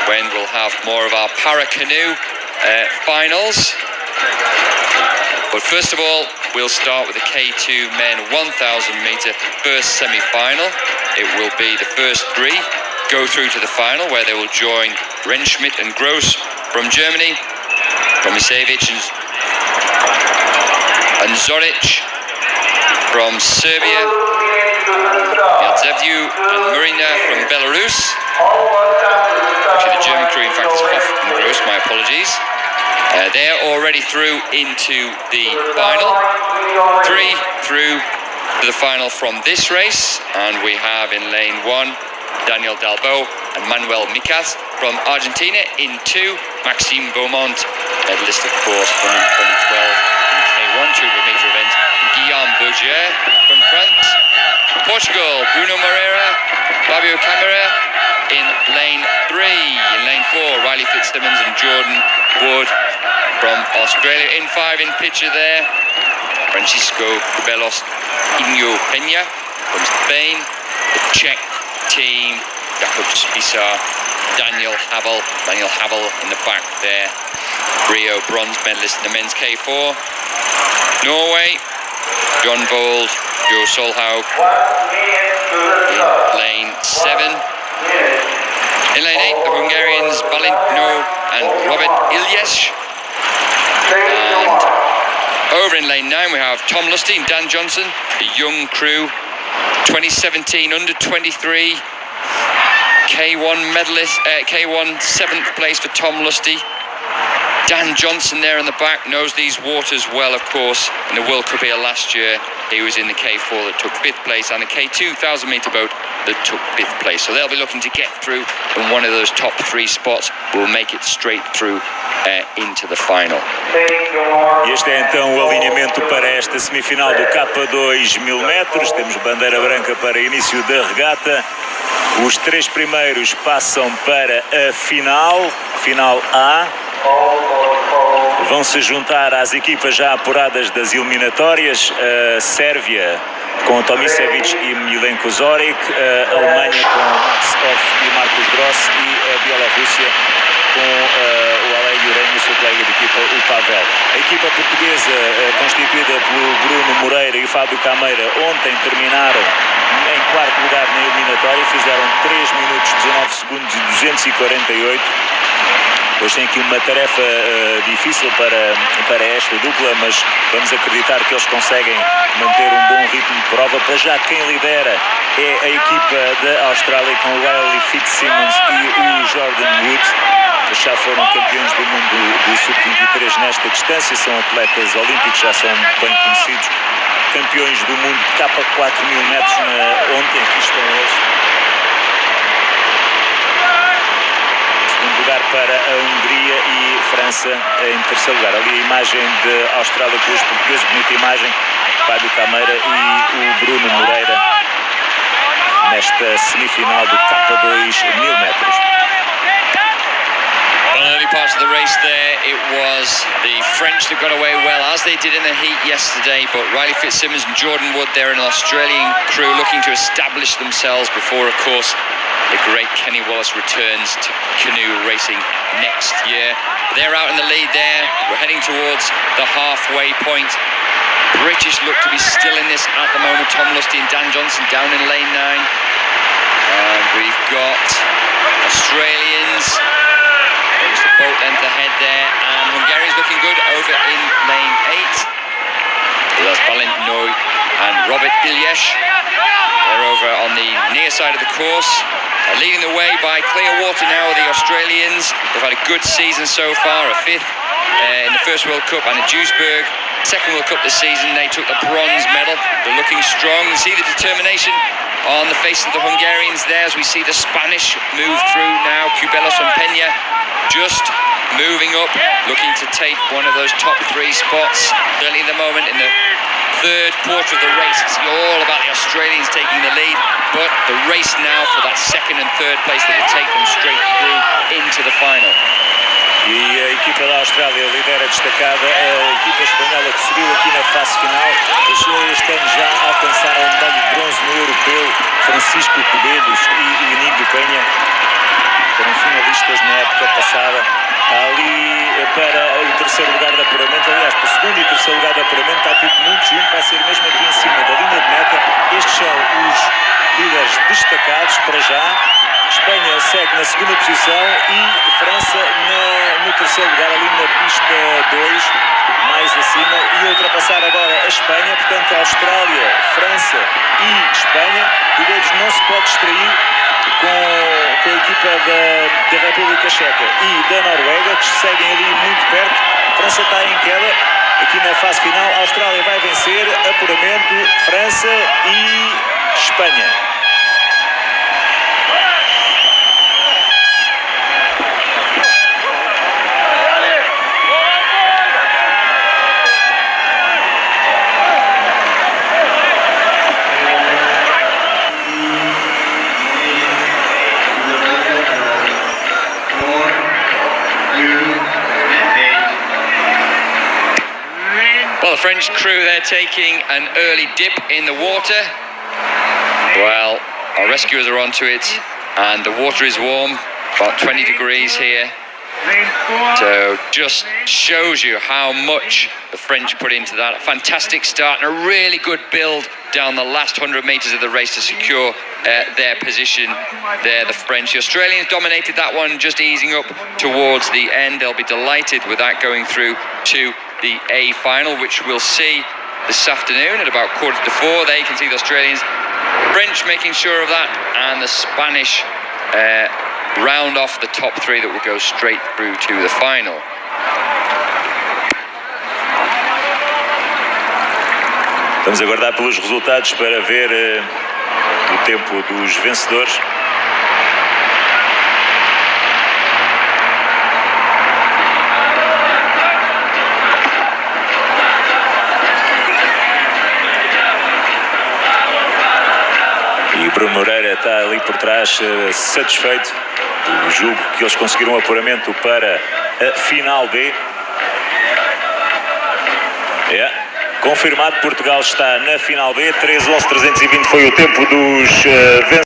when we'll have more of our para-canoe finals. But first of all, we'll start with the K2 men 1,000 metre first semi-final. It will be the first three go through to the final, where they will join Rentschmidt and Gross from Germany, Tomisevic and Zoric from Serbia, Yadzevyu and Murina from Belarus. Actually, the German crew, in fact, is Hoff and Gross, my apologies. They're already through into the final. Three through to the final from this race, and we have in lane 1 Daniel Dalbo and Manuel Micas from Argentina. In 2, Maxime Beaumont, medalist of course from 2012 in K1 200 metre event, Guillaume Berger from France. Portugal, Bruno Moreira, Fabio Camara in lane 3. In lane 4, Riley Fitzsimmons and Jordan Wood from Australia. In 5 in picture there, Francisco Cubelos Inyo Peña from Spain. The Czech team, Jakub Spisar, Daniel Havel in the back there, Rio bronze medalist in the men's K4. Norway, John Bold, Joe Solhaug in lane 7. In lane 8, the Hungarians Valentino and Robert Ilyesh. And over in lane 9 we have Tom Lusty and Dan Johnson, the young crew, 2017 under 23 K1 medalist, K1 7th place for Tom Lusty. Dan Johnson there in the back knows these waters well, of course. In the World Cup here last year, he was in the K4 that took 5th place and the K2 1,000 metre boat that took 5th place. So they'll be looking to get through, and one of those top 3 spots will make it straight through into the final. Este é então o alinhamento para esta semifinal do K2 1000 metros. Temos bandeira branca para início da regata. Os 3 primeiros passam para a final A. Vão se juntar às equipas já apuradas das eliminatórias, a Sérvia com Tomisevic e Milenko Zoric, a Alemanha com Max Hoff e Marcos Gross, e a Bielorrússia com o Alei Urém e o seu colega de equipa, o Pavel. A equipa portuguesa, constituída pelo Bruno Moreira e Fábio Cameira, ontem terminaram em 4º lugar na eliminatória, fizeram 3 minutos 19 segundos e 248. Hoje tem aqui uma tarefa difícil para esta dupla, mas vamos acreditar que eles conseguem manter um bom ritmo de prova. Para já, quem lidera é a equipa da Austrália com o Riley Fitzsimmons e o Jordan Wood. Eles já foram campeões do mundo do Sub-23 nesta distância, são atletas olímpicos, já são bem conhecidos. Campeões do mundo de K4 1000 metros ontem, aqui estão eles. Lugar para a Hungria e França em 3º lugar. Ali a imagem de Austrália com os portugueses, bonita imagem, Fábio Cameira e o Bruno Moreira nesta semifinal do K2 1000 metros. Well, in early parts of the race there, it was the French that got away well, as they did in the heat yesterday, but Riley Fitzsimmons and Jordan Wood, they're an Australian crew looking to establish themselves before, of course, the great Kenny Wallace returns to canoe racing next year. They're out in the lead there. We're heading towards the halfway point. British look to be still in this at the moment. Tom Lusty and Dan Johnson down in lane 9. And we've got Australians. There's the boat length ahead there. And Hungarians looking good over in lane 8. That's Valentino and Robert Ilyesh. They're over on the near side of the course. Leading the way by clear water now are the Australians. They've had a good season so far, a 5th in the first World Cup, and at Duisburg, 2nd World Cup this season, they took the bronze medal. They're looking strong. You see the determination on the face of the Hungarians there as we see the Spanish move through now. Cubelos and Peña just moving up, looking to take one of those top 3 spots. Certainly in the moment in the 3rd quarter of the race, it's all about the Australians taking the lead, but the race now for that 2nd and 3rd place that will take them straight through into the final. E a equipa da Austrália lidera destacada, a equipa espanhola que subiu aqui na fase final. Este ano já alcançaram a medalha de bronze no europeu. Francisco Cubelos e Início Penha foram finalistas na na época passada. Ali para o terceiro lugar de apuramento, aliás, para o segundo e terceiro lugar de apuramento está tudo muito junto, vai ser mesmo aqui em cima da linha de meta. Estes são os líderes destacados para já. Espanha segue na segunda posição e França no terceiro lugar, ali na pista 2, mais acima, e ultrapassar agora a Espanha. Portanto, a Austrália, França e Espanha. O deles não se pode distrair com a equipa da República Checa e da Noruega, que seguem ali muito perto. A França está em queda aqui na fase final. A Austrália vai vencer, apuramento, França e Espanha. Well, the French crew, they're taking an early dip in the water. Well, our rescuers are onto it, and the water is warm, about 20 degrees here. So just shows you how much the French put into that. A fantastic start and a really good build down the last 100 metres of the race to secure their position there, the French. The Australians dominated that one, just easing up towards the end. They'll be delighted with that going through to the A final, which we'll see this afternoon at about 3:45. There you can see the Australians, French making sure of that, and the Spanish round off the top three that will go straight through to the final. Vamos aguardar pelos resultados para ver o tempo dos vencedores. E Bruno Moreira está ali por trás, satisfeito. Julgo que eles conseguiram um apuramento para a final B. Confirmado, Portugal está na final B. 3:11.320 foi o tempo dos vencedores.